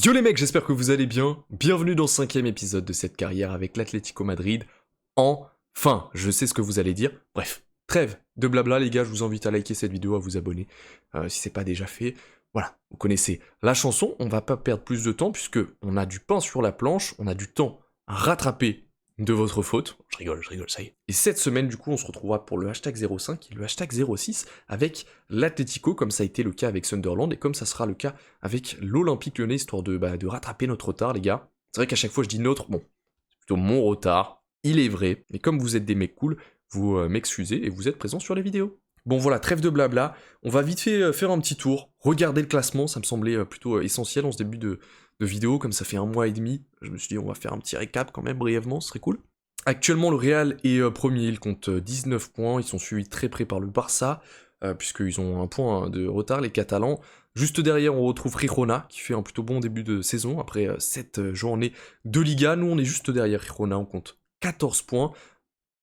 Yo les mecs, j'espère que vous allez bien. Bienvenue dans le 5e épisode de cette carrière avec l'Atlético Madrid. Enfin, je sais ce que vous allez dire. Bref, trêve de blabla les gars, je vous invite à liker cette vidéo, à vous abonner si c'est pas déjà fait. Voilà, vous connaissez la chanson, on va pas perdre plus de temps puisque on a du pain sur la planche, on a du temps à rattraper de votre faute. Je rigole, ça y est. Et cette semaine, du coup, on se retrouvera pour le hashtag 05 et le hashtag 06 avec l'Atlético, comme ça a été le cas avec Sunderland et comme ça sera le cas avec l'Olympique Lyonnais, histoire de rattraper notre retard, les gars. C'est vrai qu'à chaque fois je dis notre, bon, c'est plutôt mon retard, il est vrai, mais comme vous êtes des mecs cool, vous m'excusez et vous êtes présents sur les vidéos. Bon voilà, trêve de blabla, on va vite fait faire un petit tour, regarder le classement, ça me semblait plutôt essentiel en ce début de vidéo, comme ça fait un mois et demi, je me suis dit on va faire un petit récap quand même brièvement, ce serait cool. Actuellement le Real est premier, il compte 19 points, ils sont suivis très près par le Barça, puisqu'ils ont un point de retard, les Catalans. Juste derrière, on retrouve Girona, qui fait un plutôt bon début de saison, après 7 journées de Liga. Nous, on est juste derrière Girona, on compte 14 points.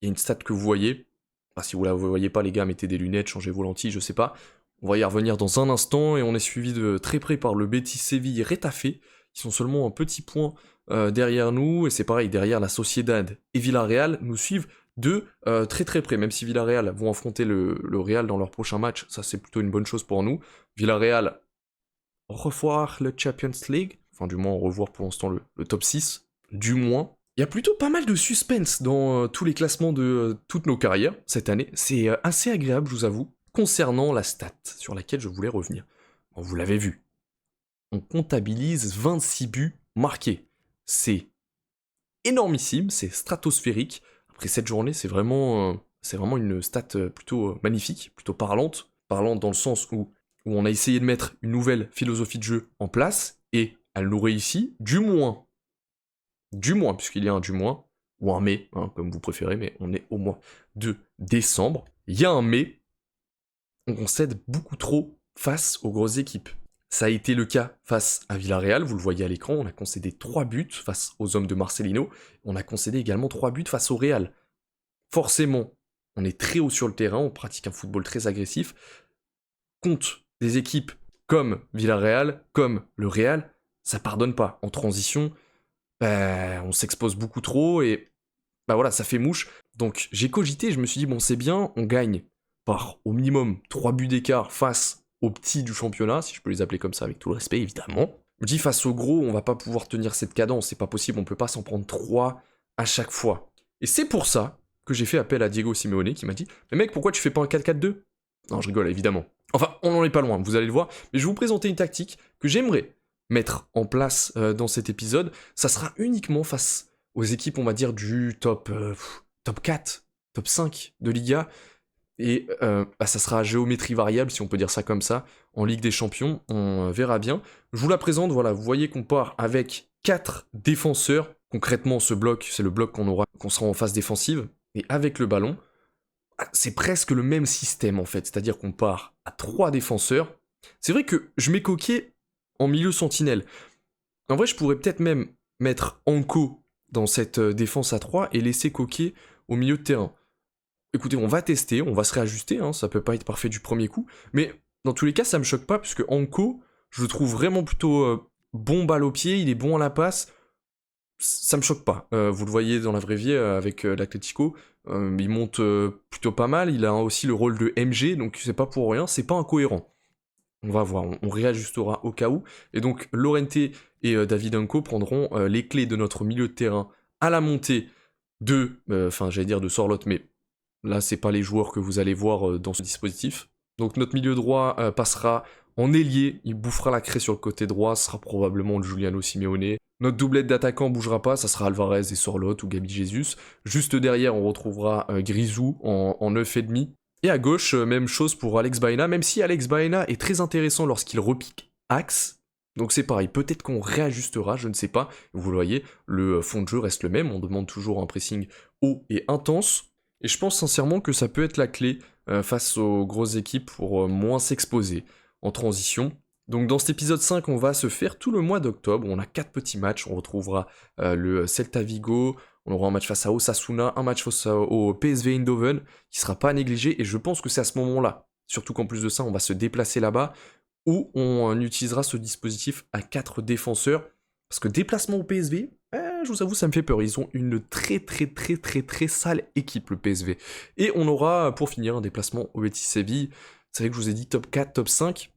Il y a une stat que vous voyez. Enfin, si vous la voyez pas, les gars, mettez des lunettes, changez vos lentilles, je sais pas. On va y revenir dans un instant, et on est suivi de très près par le Betis Séville et Retafe, qui sont seulement un petit point derrière nous, et c'est pareil, derrière la Sociedad et Villarreal, nous suivent de très très près, même si Villarreal vont affronter le Real dans leur prochain match, ça c'est plutôt une bonne chose pour nous. Villarreal, au revoir le Champions League, enfin du moins au revoir pour l'instant le top 6, du moins. Il y a plutôt pas mal de suspense dans tous les classements de toutes nos carrières cette année, c'est assez agréable je vous avoue, concernant la stat sur laquelle je voulais revenir. Bon, vous l'avez vu, on comptabilise 26 buts marqués, c'est énormissime, c'est stratosphérique. Après cette journée, c'est vraiment une stat plutôt magnifique, plutôt parlante. Parlante dans le sens où on a essayé de mettre une nouvelle philosophie de jeu en place, et elle nous réussit, du moins, puisqu'il y a un du moins, ou un mai, hein, comme vous préférez, mais on est au mois de décembre. Il y a un mai, on concède beaucoup trop face aux grosses équipes. Ça a été le cas face à Villarreal, vous le voyez à l'écran, on a concédé 3 buts face aux hommes de Marcelino, on a concédé également 3 buts face au Real. Forcément, on est très haut sur le terrain, on pratique un football très agressif. Contre des équipes comme Villarreal, comme le Real, ça pardonne pas. En transition, on s'expose beaucoup trop et voilà, ça fait mouche. Donc j'ai cogité, je me suis dit, bon c'est bien, on gagne par au minimum 3 buts d'écart face aux petits du championnat, si je peux les appeler comme ça avec tout le respect évidemment. Je dis face aux gros, on va pas pouvoir tenir cette cadence, c'est pas possible, on peut pas s'en prendre 3 à chaque fois. Et c'est pour ça que j'ai fait appel à Diego Simeone qui m'a dit, mais mec, pourquoi tu fais pas un 4-4-2 ? Non, je rigole évidemment. Enfin, on n'en est pas loin, vous allez le voir, mais je vais vous présenter une tactique que j'aimerais mettre en place dans cet épisode. Ça sera uniquement face aux équipes, on va dire, du top 4, top 5 de Liga. Et ça sera à géométrie variable, si on peut dire ça comme ça, en Ligue des Champions, on verra bien. Je vous la présente, voilà, vous voyez qu'on part avec 4 défenseurs. Concrètement, ce bloc, c'est le bloc qu'on sera en phase défensive. Et avec le ballon, c'est presque le même système en fait, c'est-à-dire qu'on part à 3 défenseurs. C'est vrai que je mets Coquet en milieu sentinelle. En vrai, je pourrais peut-être même mettre Anko dans cette défense à 3 et laisser Coquet au milieu de terrain. Écoutez, on va tester, on va se réajuster, hein, ça peut pas être parfait du premier coup, mais dans tous les cas, ça me choque pas, puisque Anko, je le trouve vraiment plutôt bon balle au pied, il est bon à la passe, ça me choque pas. Vous le voyez dans la vraie vie avec l'Atlético, il monte plutôt pas mal, il a aussi le rôle de MG, donc c'est pas pour rien, c'est pas incohérent. On va voir, on réajustera au cas où. Et donc Lorente et David Anko prendront les clés de notre milieu de terrain à la montée j'allais dire de Sorlotte, mais là c'est pas les joueurs que vous allez voir dans ce dispositif. Donc notre milieu droit passera en ailier, il bouffera la craie sur le côté droit, ce sera probablement le Giuliano Simeone. Notre doublette d'attaquant bougera pas, ça sera Alvarez et Sorlotte ou Gabi Jesus. Juste derrière, on retrouvera Grisou en 9,5. Et à gauche, même chose pour Alex Baena, même si Alex Baena est très intéressant lorsqu'il repique axe. Donc c'est pareil, peut-être qu'on réajustera, je ne sais pas. Vous le voyez, le fond de jeu reste le même, on demande toujours un pressing haut et intense. Et je pense sincèrement que ça peut être la clé face aux grosses équipes pour moins s'exposer en transition. Donc dans cet épisode 5, on va se faire tout le mois d'octobre. On a 4 petits matchs. On retrouvera le Celta Vigo, on aura un match face à Osasuna, un match face au PSV Eindhoven, qui sera pas négligé. Et je pense que c'est à ce moment-là, surtout qu'en plus de ça, on va se déplacer là-bas, ou on utilisera ce dispositif à 4 défenseurs. Parce que déplacement au PSV, je vous avoue, ça me fait peur. Ils ont une très sale équipe, le PSV. Et on aura, pour finir, un déplacement au Betis Séville. C'est vrai que je vous ai dit top 4, top 5.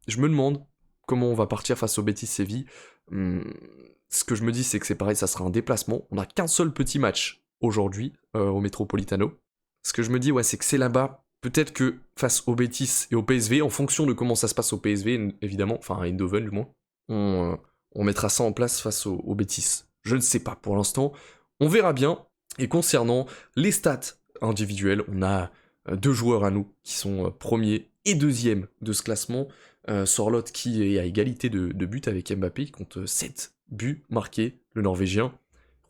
Je me demande comment on va partir face au Betis Séville. Ce que je me dis, c'est que c'est pareil, ça sera un déplacement. On n'a qu'un seul petit match aujourd'hui au Metropolitano. Ce que je me dis, ouais, c'est que c'est là-bas. Peut-être que face au Betis et au PSV, en fonction de comment ça se passe au PSV, évidemment, enfin à Eindhoven du moins, on mettra ça en place face au Betis. Je ne sais pas pour l'instant. On verra bien. Et concernant les stats individuelles, on a 2 joueurs à nous qui sont premiers et deuxièmes de ce classement. Sorloth qui est à égalité de buts avec Mbappé, qui compte 7 buts marqués, le Norvégien.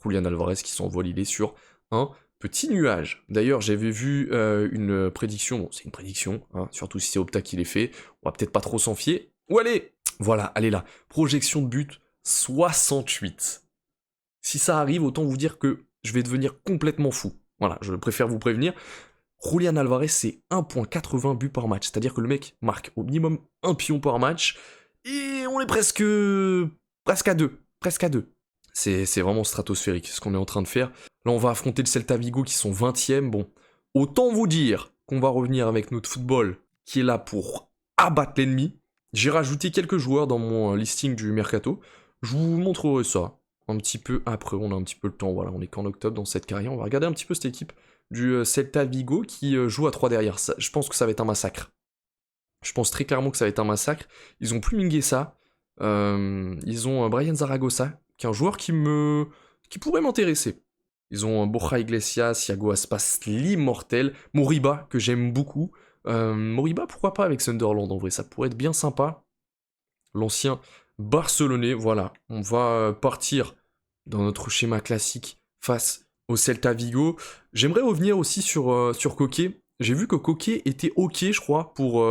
Julian Alvarez qui s'envole, il est sur un petit nuage. D'ailleurs, j'avais vu une prédiction, bon c'est une prédiction, hein, surtout si c'est Opta qui l'est fait, on va peut-être pas trop s'en fier. Où allez ? Voilà, allez là. Projection de but, 68. Si ça arrive, autant vous dire que je vais devenir complètement fou. Voilà, je préfère vous prévenir. Julian Alvarez, c'est 1.80 buts par match. C'est-à-dire que le mec marque au minimum un pion par match. Et on est presque à 2. Presque à 2. C'est vraiment stratosphérique ce qu'on est en train de faire. Là, on va affronter le Celta Vigo qui sont 20e. Bon, autant vous dire qu'on va revenir avec notre football qui est là pour abattre l'ennemi. J'ai rajouté quelques joueurs dans mon listing du Mercato. Je vous montrerai ça un petit peu après. On a un petit peu le temps. Voilà, on est qu'en octobre dans cette carrière. On va regarder un petit peu cette équipe du Celta Vigo qui joue à 3 derrière. Ça, je pense que ça va être un massacre. Je pense très clairement que ça va être un massacre. Ils ont plus Mingueza. Ils ont Brian Zaragoza, qui est un joueur qui pourrait m'intéresser. Ils ont Borja Iglesias, Iago Aspas, l'immortel, Moriba, que j'aime beaucoup. Moriba, pourquoi pas avec Sunderland, en vrai, ça pourrait être bien sympa. L'ancien Barcelonais, voilà. On va partir dans notre schéma classique face au Celta Vigo. J'aimerais revenir aussi sur Koké. J'ai vu que Koké était OK, je crois, pour...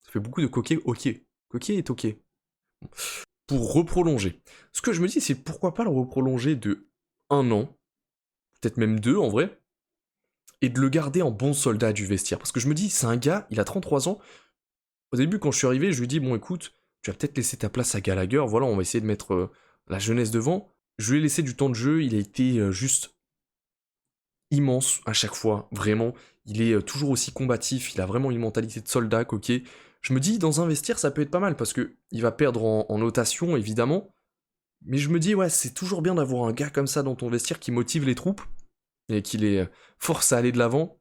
Ça fait beaucoup de Koké, OK. Koké est OK. Pour reprolonger. Ce que je me dis, c'est pourquoi pas le reprolonger de 1 an, peut-être même 2 en vrai, et de le garder en bon soldat du vestiaire. Parce que je me dis, c'est un gars, il a 33 ans. Au début, quand je suis arrivé, je lui dis, bon écoute, tu vas peut-être laisser ta place à Gallagher, voilà, on va essayer de mettre la jeunesse devant. Je lui ai laissé du temps de jeu, il a été juste immense à chaque fois, vraiment. Il est toujours aussi combatif, il a vraiment une mentalité de soldat, ok. Je me dis, dans un vestiaire, ça peut être pas mal, parce que il va perdre en notation, évidemment. Mais je me dis, ouais, c'est toujours bien d'avoir un gars comme ça dans ton vestiaire qui motive les troupes, et qui les force à aller de l'avant.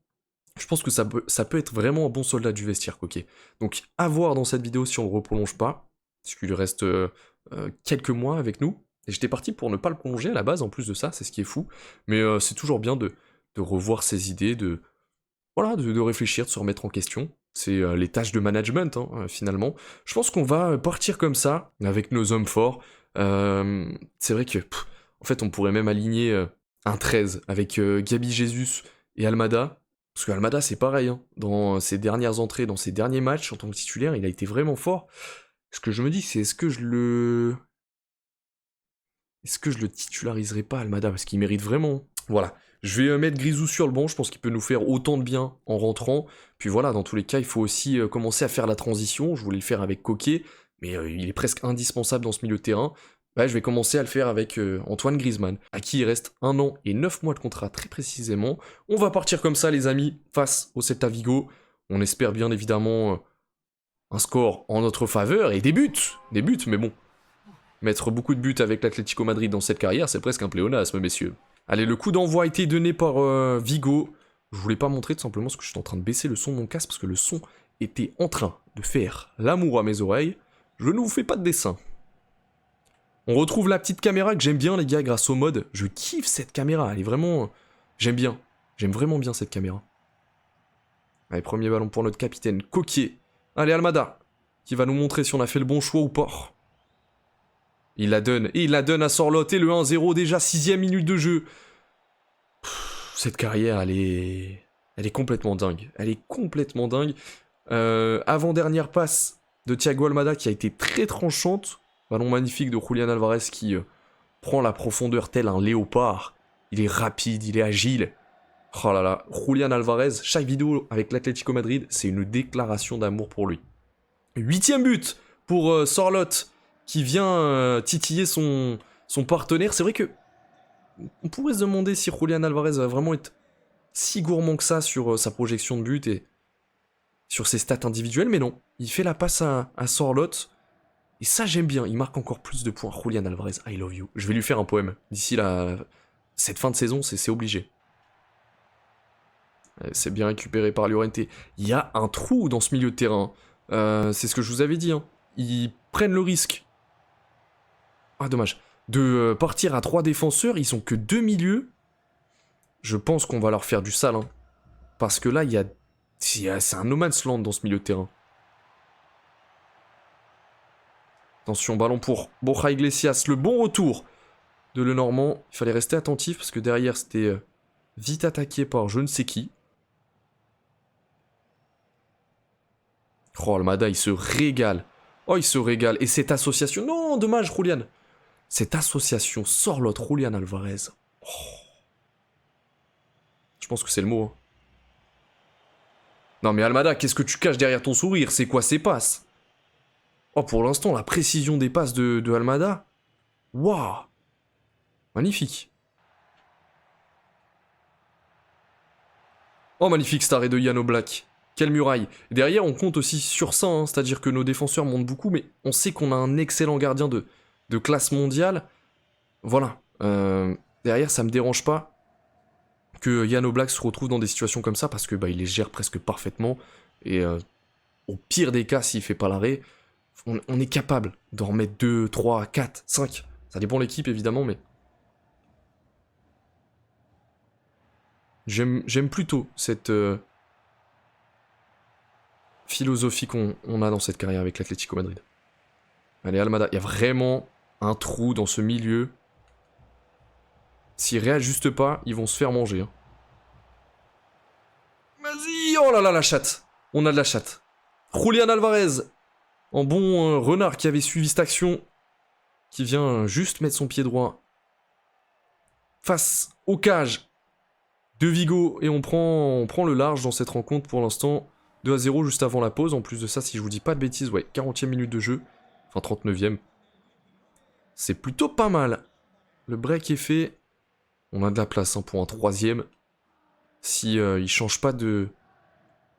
Je pense que ça peut être vraiment un bon soldat du vestiaire, ok. Donc, à voir dans cette vidéo si on le reprolonge pas, parce qu'il lui reste quelques mois avec nous. Et j'étais parti pour ne pas le prolonger à la base, en plus de ça, c'est ce qui est fou. Mais c'est toujours bien de revoir ses idées, de réfléchir, de se remettre en question. C'est les tâches de management, hein, finalement. Je pense qu'on va partir comme ça, avec nos hommes forts. C'est vrai que, en fait, on pourrait même aligner un 13 avec Gabi Jesus et Almada. Parce que Almada, c'est pareil, hein. Dans ses dernières entrées, dans ses derniers matchs en tant que titulaire, il a été vraiment fort. Ce que je me dis, c'est est-ce que je le titulariserai pas, Almada? Parce qu'il mérite vraiment. Voilà. Je vais mettre Grisou sur le banc, je pense qu'il peut nous faire autant de bien en rentrant. Puis voilà, dans tous les cas, il faut aussi commencer à faire la transition. Je voulais le faire avec Koké, mais il est presque indispensable dans ce milieu de terrain. Bah, je vais commencer à le faire avec Antoine Griezmann, à qui il reste 1 an et 9 mois de contrat très précisément. On va partir comme ça, les amis, face au Celta Vigo. On espère bien évidemment un score en notre faveur et des buts, mais bon. Mettre beaucoup de buts avec l'Atlético Madrid dans cette carrière, c'est presque un pléonasme, messieurs. Allez, le coup d'envoi a été donné par Vigo. Je voulais pas montrer tout simplement parce que je suis en train de baisser le son de mon casque parce que le son était en train de faire l'amour à mes oreilles. Je ne vous fais pas de dessin. On retrouve la petite caméra que j'aime bien, les gars, grâce au mode. Je kiffe cette caméra, elle est vraiment... J'aime bien. J'aime vraiment bien cette caméra. Allez, premier ballon pour notre capitaine, Koké. Allez, Almada, qui va nous montrer si on a fait le bon choix ou pas. Il la donne, et il la donne à Sorloth, et le 1-0, déjà 6ème minute de jeu. Cette carrière, elle est complètement dingue. Elle est complètement dingue. Avant-dernière passe de Thiago Almada qui a été très tranchante. Ballon magnifique de Julian Alvarez qui prend la profondeur tel un léopard. Il est rapide, il est agile. Oh là là, Julian Alvarez, chaque vidéo avec l'Atlético Madrid, c'est une déclaration d'amour pour lui. 8e but pour Sorloth qui vient titiller son partenaire. C'est vrai que on pourrait se demander si Julián Álvarez va vraiment être si gourmand que ça sur sa projection de but et sur ses stats individuelles, mais non. Il fait la passe à Sorloth. Et ça, j'aime bien. Il marque encore plus de points. Julián Álvarez, I love you. Je vais lui faire un poème. D'ici cette fin de saison, c'est obligé. C'est bien récupéré par Llorente. Il y a un trou dans ce milieu de terrain. C'est ce que je vous avais dit. Hein. Ils prennent le risque. Ah, dommage. De partir à 3 défenseurs. Ils sont que 2 milieux. Je pense qu'on va leur faire du sale. Hein. Parce que là, c'est un no man's land dans ce milieu de terrain. Attention, ballon pour Borja Iglesias. Le bon retour de Lenormand. Il fallait rester attentif parce que derrière, c'était vite attaqué par je ne sais qui. Oh, Almada, il se régale. Oh, il se régale. Et cette association... Non, dommage, Julián. Cette association Sorloth, Julián Álvarez. Oh. Je pense que c'est le mot. Hein. Non, mais Almada, qu'est-ce que tu caches derrière ton sourire? C'est quoi ces passes? Oh, pour l'instant, la précision des passes de Almada. Waouh. Magnifique. Oh, magnifique cet arrêt de Jan Oblak. Quelle muraille. Et derrière, on compte aussi sur ça, hein, c'est-à-dire que nos défenseurs montent beaucoup, mais on sait qu'on a un excellent gardien de classe mondiale. Voilà. Derrière, ça me dérange pas que Jan Oblak se retrouve dans des situations comme ça, parce que il les gère presque parfaitement. Et au pire des cas, s'il fait pas l'arrêt, on est capable d'en remettre 2, 3, 4, 5. Ça dépend de l'équipe, évidemment, mais... J'aime plutôt cette... philosophie qu'on a dans cette carrière avec l'Atlético Madrid. Allez, Almada, il y a vraiment un trou dans ce milieu. S'ils réajustent pas, ils vont se faire manger. Hein. Vas-y. Oh là là, la chatte. On a de la chatte. Julián Álvarez, en bon renard qui avait suivi cette action, qui vient juste mettre son pied droit face au cage de Vigo, et on prend le large dans cette rencontre pour l'instant. 2-0 juste avant la pause. En plus de ça, si je vous dis pas de bêtises, ouais, 40e minute de jeu. Enfin, 39e. C'est plutôt pas mal. Le break est fait. On a de la place hein, pour un 3e. Si ils changent pas de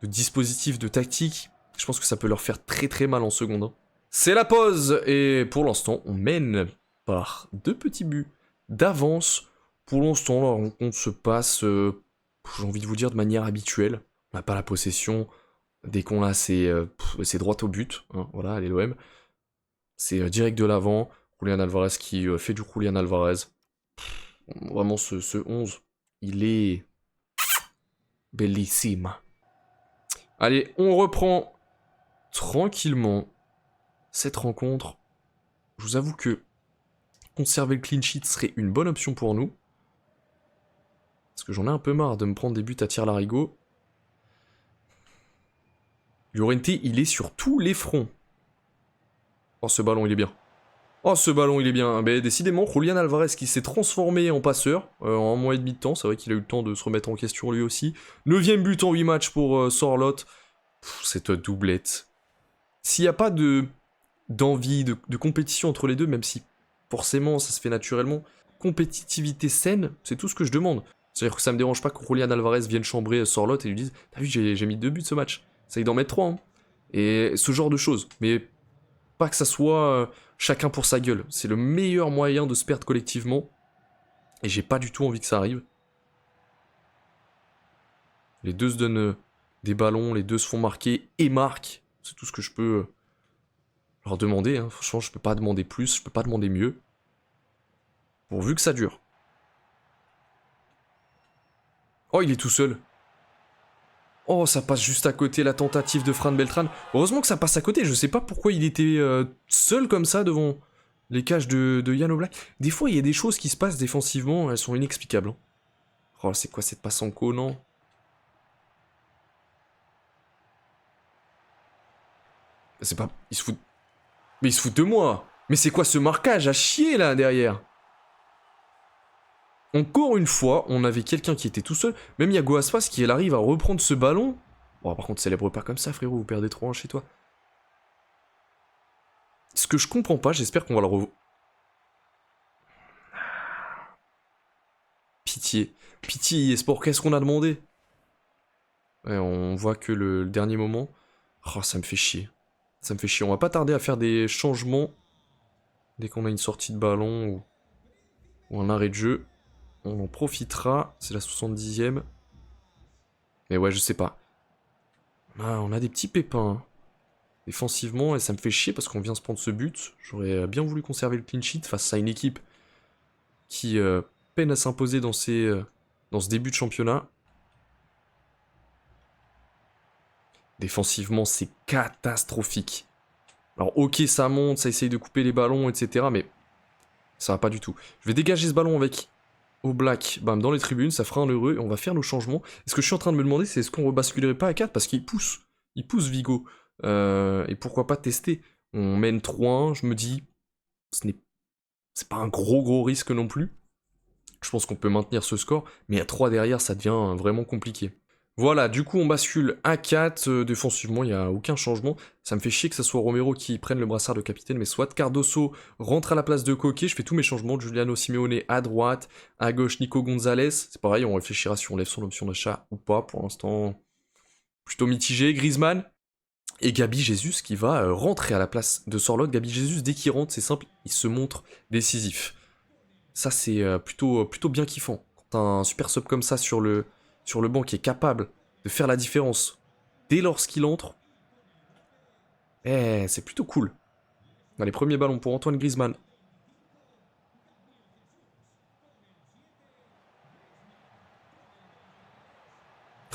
dispositif, de tactique, je pense que ça peut leur faire très très mal en seconde. Hein. C'est la pause. Et pour l'instant, on mène par 2 petits buts d'avance. Pour l'instant, la rencontre se passe, j'ai envie de vous dire, de manière habituelle. On n'a pas la possession. Dès qu'on l'a, c'est droit au but. Hein, voilà, allez l'OM. C'est direct de l'avant. Julián Álvarez qui fait du Julián Álvarez. Vraiment, ce 11, il est bellissime. Allez, on reprend tranquillement cette rencontre. Je vous avoue que conserver le clean sheet serait une bonne option pour nous. Parce que j'en ai un peu marre de me prendre des buts à tir larigot. Llorente, il est sur tous les fronts. Oh, ce ballon, il est bien. Oh, ce ballon, il est bien. Mais décidément, Julián Álvarez qui s'est transformé en passeur en 1 mois et demi de temps. C'est vrai qu'il a eu le temps de se remettre en question lui aussi. 9e but en 8 matchs pour Sorloth. Cette doublette. S'il n'y a pas d'envie, de compétition entre les deux, même si forcément ça se fait naturellement, compétitivité saine, c'est tout ce que je demande. C'est-à-dire que ça me dérange pas que Julián Álvarez vienne chambrer Sorloth et lui dise « T'as vu, j'ai mis 2 buts ce match. Essaye d'en mettre 3. Hein. » Et ce genre de choses. Mais pas que ça soit chacun pour sa gueule. C'est le meilleur moyen de se perdre collectivement. Et j'ai pas du tout envie que ça arrive. Les deux se donnent des ballons, les deux se font marquer et marquent. C'est tout ce que je peux leur demander. Hein. Franchement, je peux pas demander plus, je peux pas demander mieux. Pourvu que ça dure. Oh, il est tout seul. Oh, ça passe juste à côté, la tentative de Fran Beltrán. Heureusement que ça passe à côté, je sais pas pourquoi il était seul comme ça devant les cages de Jan Oblak. Des fois, il y a des choses qui se passent défensivement, elles sont inexplicables. Hein. Oh, c'est quoi cette passe en co, non? C'est pas... Il se fout... Mais il se fout de moi. Mais c'est quoi ce marquage à chier, là, derrière? Encore une fois, on avait quelqu'un qui était tout seul. Même Yago Aspas qui arrive à reprendre ce ballon. Bon, par contre, célèbre pas comme ça, frérot. Vous perdez 3-1 chez toi. Ce que je comprends pas, j'espère qu'on va le revoir. Pitié. Pitié, eSport, qu'est-ce qu'on a demandé? Ouais, on voit que le dernier moment. Oh, ça me fait chier. Ça me fait chier. On va pas tarder à faire des changements dès qu'on a une sortie de ballon ou un arrêt de jeu. On en profitera. C'est la 70e. Mais ouais, je sais pas. On a des petits pépins, hein, défensivement, et ça me fait chier parce qu'on vient se prendre ce but. J'aurais bien voulu conserver le clean sheet face à une équipe qui peine à s'imposer dans ce début de championnat. Défensivement, c'est catastrophique. Alors ok, ça monte, ça essaye de couper les ballons, etc. Mais ça va pas du tout. Je vais dégager ce ballon avec Oblak, bam, dans les tribunes, ça fera un heureux, et on va faire nos changements. Et ce que je suis en train de me demander, c'est est-ce qu'on rebasculerait pas à 4 parce qu'il pousse. Il pousse Vigo. Et pourquoi pas tester. On mène 3-1, je me dis, c'est pas un gros risque non plus. Je pense qu'on peut maintenir ce score, mais à 3 derrière, ça devient vraiment compliqué. Voilà, du coup on bascule à 4, défensivement il n'y a aucun changement. Ça me fait chier que ce soit Romero qui prenne le brassard de capitaine, mais soit Cardoso rentre à la place de Coquet, je fais tous mes changements, Giuliano Simeone à droite, à gauche Nico Gonzalez, c'est pareil, on réfléchira si on lève son option d'achat ou pas, pour l'instant plutôt mitigé, Griezmann, et Gabi Jesus qui va rentrer à la place de Sorloth. Gabi Jesus, dès qu'il rentre, c'est simple, il se montre décisif. Ça c'est plutôt bien kiffant. Quand t'as un super sub comme ça sur le banc qui est capable de faire la différence dès lorsqu'il entre, c'est plutôt cool. Les premiers ballons pour Antoine Griezmann.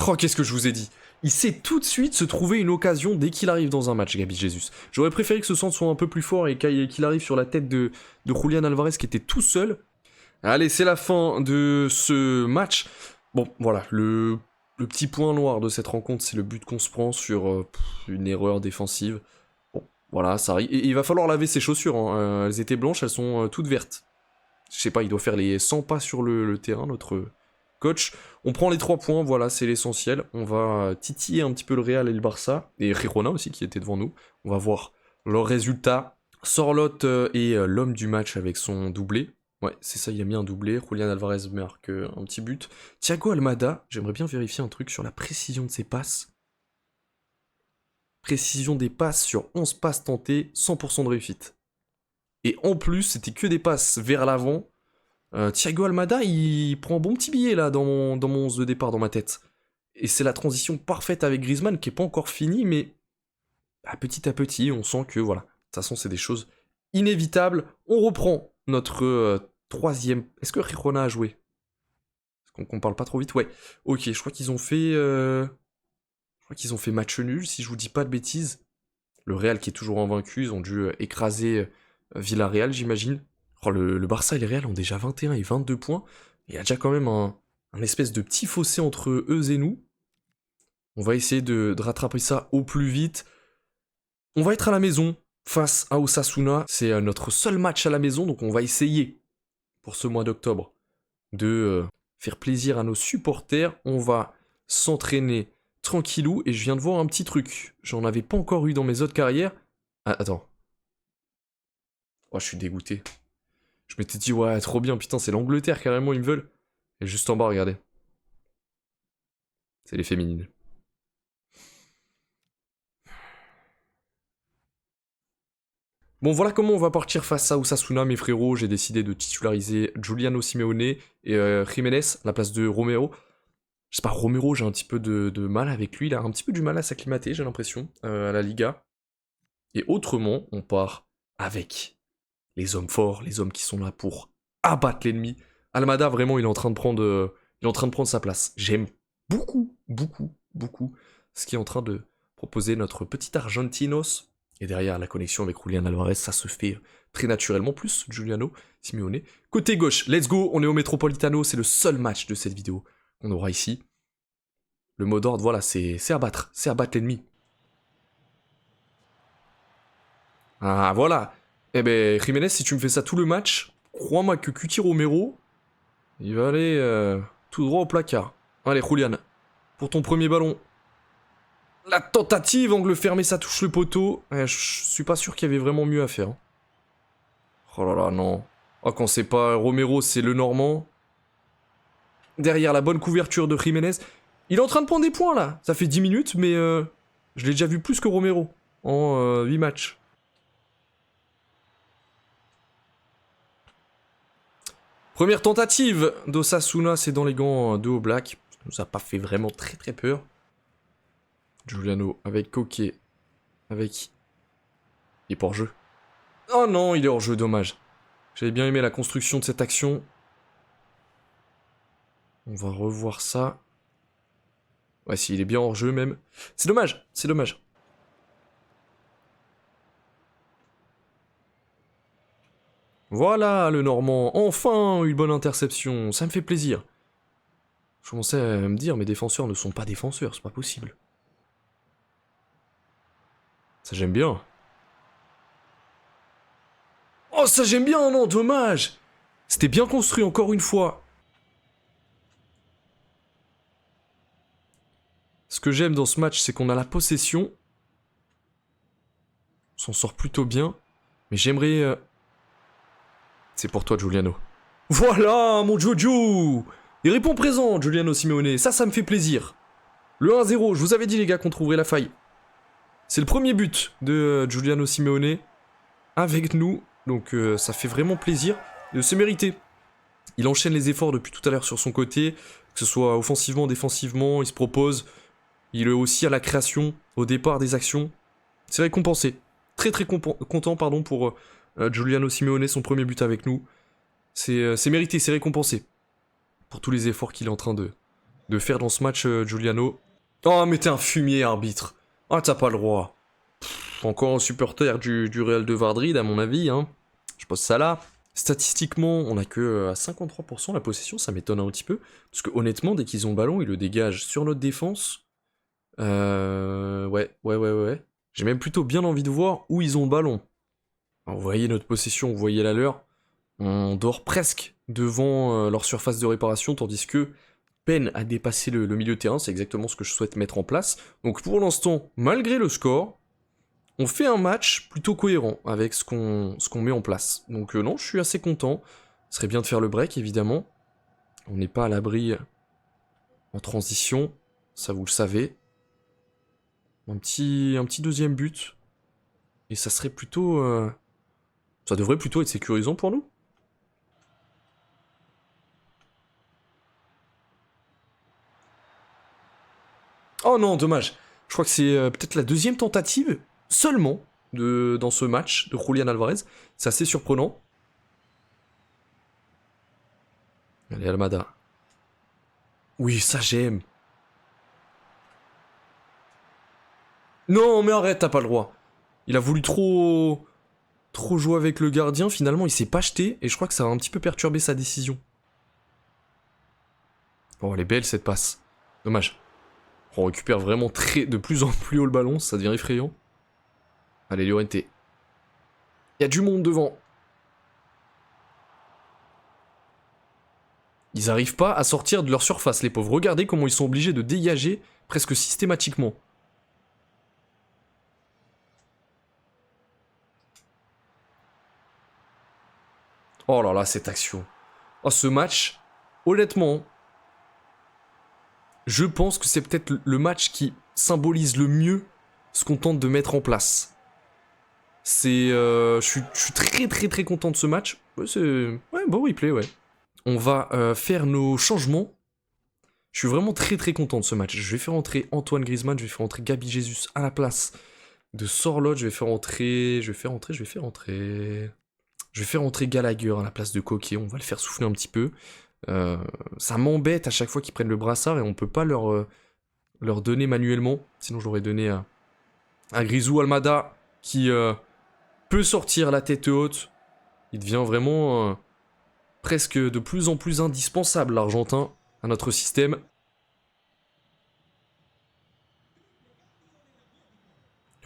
Oh, qu'est-ce que je vous ai dit? Il sait tout de suite se trouver une occasion dès qu'il arrive dans un match, Gabi Jesus. J'aurais préféré que ce centre soit un peu plus fort et qu'il arrive sur la tête de Julian Alvarez qui était tout seul. Allez, c'est la fin de ce match. Bon, voilà, le petit point noir de cette rencontre, c'est le but qu'on se prend sur une erreur défensive. Bon, voilà, ça arrive. Et il va falloir laver ses chaussures, hein. Elles étaient blanches, elles sont toutes vertes. Je sais pas, il doit faire les 100 pas sur le terrain, notre coach. On prend les 3 points, voilà, c'est l'essentiel. On va titiller un petit peu le Real et le Barça, et Girona aussi qui était devant nous. On va voir leurs résultats. Sorloth est l'homme du match avec son doublé. Ouais, c'est ça, il a mis un doublé. Julian Alvarez marque un petit but. Thiago Almada, j'aimerais bien vérifier un truc sur la précision de ses passes. Précision des passes sur 11 passes tentées, 100% de réussite. Et en plus, c'était que des passes vers l'avant. Thiago Almada, il prend un bon petit billet là dans mon 11 de départ dans ma tête. Et c'est la transition parfaite avec Griezmann qui est pas encore finie, mais petit à petit, on sent que voilà. De toute façon, c'est des choses inévitables. On reprend notre troisième. Est-ce que Girona a joué? Est-ce qu'on parle pas trop vite? Ouais. Ok, je crois qu'ils ont fait. Je crois qu'ils ont fait match nul, si je vous dis pas de bêtises. Le Real qui est toujours invaincu, ils ont dû écraser Villarreal, j'imagine. Oh, le Barça et le Real ont déjà 21 et 22 points. Il y a déjà quand même un espèce de petit fossé entre eux et nous. On va essayer de rattraper ça au plus vite. On va être à la maison face à Osasuna. C'est notre seul match à la maison, donc on va essayer pour ce mois d'octobre de faire plaisir à nos supporters. On va s'entraîner tranquillou, et je viens de voir un petit truc. J'en avais pas encore eu dans mes autres carrières. Ah, attends. Oh, je suis dégoûté. Je m'étais dit, ouais, trop bien, putain, c'est l'Angleterre, carrément, ils me veulent. Et juste en bas, regardez. C'est les féminines. Bon, voilà comment on va partir face à Osasuna, mes frérots. J'ai décidé de titulariser Giuliano Simeone et Jiménez à la place de Romero. Je sais pas, Romero, j'ai un petit peu de mal avec lui. Il a un petit peu du mal à s'acclimater, j'ai l'impression, à la Liga. Et autrement, on part avec les hommes forts, les hommes qui sont là pour abattre l'ennemi. Almada, vraiment, il est en train de prendre sa place. J'aime beaucoup ce qui est en train de proposer notre petit Argentinos. Et derrière, la connexion avec Julian Alvarez, ça se fait très naturellement, plus Giuliano Simeone. Côté gauche, let's go, on est au Metropolitano, c'est le seul match de cette vidéo qu'on aura ici. Le mot d'ordre, voilà, c'est abattre l'ennemi. Ah, voilà. Eh ben, Jiménez, si tu me fais ça tout le match, crois-moi que Cuti Romero, il va aller tout droit au placard. Allez, Julian, pour ton premier ballon. La tentative, angle fermé, ça touche le poteau. Je suis pas sûr qu'il y avait vraiment mieux à faire. Hein. Oh là là, non. Oh, quand c'est pas Romero, c'est le Normand. Derrière la bonne couverture de Jiménez. Il est en train de prendre des points, là. Ça fait 10 minutes, mais je l'ai déjà vu plus que Romero. En 8 matchs. Première tentative d'Osasuna, c'est dans les gants de All Black. Ça nous a pas fait vraiment très très peur. Giuliano avec Koke. Avec... Il est pas hors jeu. Oh non, il est hors jeu, dommage. J'avais bien aimé la construction de cette action. On va revoir ça. Ouais, si, il est bien hors jeu même. C'est dommage, c'est dommage. Voilà le Normand, enfin une bonne interception, ça me fait plaisir. Je commençais à me dire, mes défenseurs ne sont pas défenseurs, c'est pas possible. Ça j'aime bien. Oh ça j'aime bien, non, dommage. C'était bien construit encore une fois. Ce que j'aime dans ce match, c'est qu'on a la possession. On s'en sort plutôt bien. Mais j'aimerais... C'est pour toi, Giuliano. Voilà, mon Jojo. Il répond présent, Giuliano Simeone. Ça me fait plaisir. Le 1-0, je vous avais dit, les gars, qu'on trouverait la faille. C'est le premier but de Giuliano Simeone avec nous. Donc, ça fait vraiment plaisir. C'est mérité. Il enchaîne les efforts depuis tout à l'heure sur son côté. Que ce soit offensivement, défensivement, il se propose. Il est aussi à la création, au départ des actions. C'est récompensé. Très content pardon, pour Giuliano Simeone, son premier but avec nous. C'est mérité, c'est récompensé. Pour tous les efforts qu'il est en train de faire dans ce match, Giuliano. Oh, mais t'es un fumier, arbitre. Ah, t'as pas le droit. Encore un supporter du Real de Madrid, à mon avis. Hein. Je pose ça là. Statistiquement, on a que à 53% la possession, ça m'étonne un petit peu. Parce que honnêtement, dès qu'ils ont le ballon, ils le dégagent sur notre défense. Ouais. J'ai même plutôt bien envie de voir où ils ont le ballon. Alors, vous voyez notre possession, vous voyez la leur. On dort presque devant leur surface de réparation, tandis que peine à dépasser le milieu de terrain, c'est exactement ce que je souhaite mettre en place. Donc pour l'instant, malgré le score, on fait un match plutôt cohérent avec ce qu'on met en place. Donc non, je suis assez content. Ce serait bien de faire le break, évidemment. On n'est pas à l'abri en transition, ça vous le savez. Un petit deuxième but. Et ça serait plutôt... Ça devrait plutôt être sécurisant pour nous. Oh non, dommage. Je crois que c'est peut-être la deuxième tentative, seulement, dans ce match de Julián Álvarez. C'est assez surprenant. Allez, Almada. Oui, ça j'aime. Non, mais arrête, t'as pas le droit. Il a voulu trop jouer avec le gardien, finalement il s'est pas jeté, et je crois que ça a un petit peu perturbé sa décision. Oh, elle est belle cette passe. Dommage. On récupère vraiment de plus en plus haut le ballon, ça devient effrayant. Allez, Llorente. Il y a du monde devant. Ils arrivent pas à sortir de leur surface, les pauvres. Regardez comment ils sont obligés de dégager presque systématiquement. Oh là là, cette action. Oh, ce match, honnêtement, je pense que c'est peut-être le match qui symbolise le mieux ce qu'on tente de mettre en place. Je suis très content de ce match. Ouais, c'est... Ouais, beau replay, ouais. On va faire nos changements. Je suis vraiment très content de ce match. Je vais faire entrer Antoine Griezmann, je vais faire entrer Gabi Jesus à la place de Sorloth, je vais faire entrer Gallagher à la place de Koke, on va le faire souffler un petit peu. Ça m'embête à chaque fois qu'ils prennent le brassard et on peut pas leur donner manuellement. Sinon je l'aurais donné à Grisou Almada qui peut sortir la tête haute. Il devient vraiment presque de plus en plus indispensable, l'Argentin, à notre système.